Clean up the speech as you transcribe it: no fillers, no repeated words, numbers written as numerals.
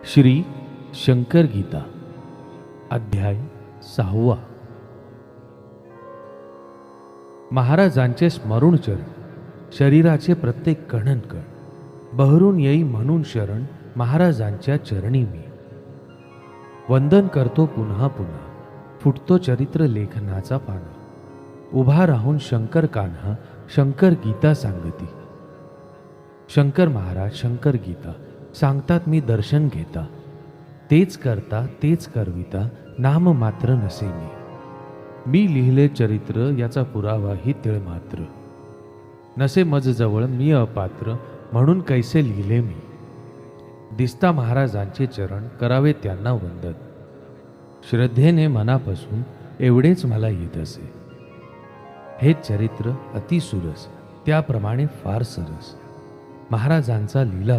श्री शंकर गीता अध्याय 6. महाराजांचे स्मरणचरण शरीराचे प्रत्येक कणनकण बहरून येई म्हणून शरण महाराजांच्या चरणी मी वंदन करतो पुन्हा पुन्हा फुटतो चरित्र लेखनाचा पाना उभा राहून शंकर कान्हा शंकर गीता सांगती. शंकर महाराज शंकर गीता सांगतात मी दर्शन घेता तेच करता तेच करविता नाम मात्र नसे मी लिहिले चरित्र याचा पुरावा ही तिळ मात्र नसे मज जवळ मी अपात्र म्हणून कैसे लिहिले मी दिसता महाराजांचे चरण करावे त्यांना वंदन श्रद्धेने मनापासून एवढेच मला येत असे. हे चरित्र अतिसुरस त्याप्रमाणे फार सरस महाराजांचा लीला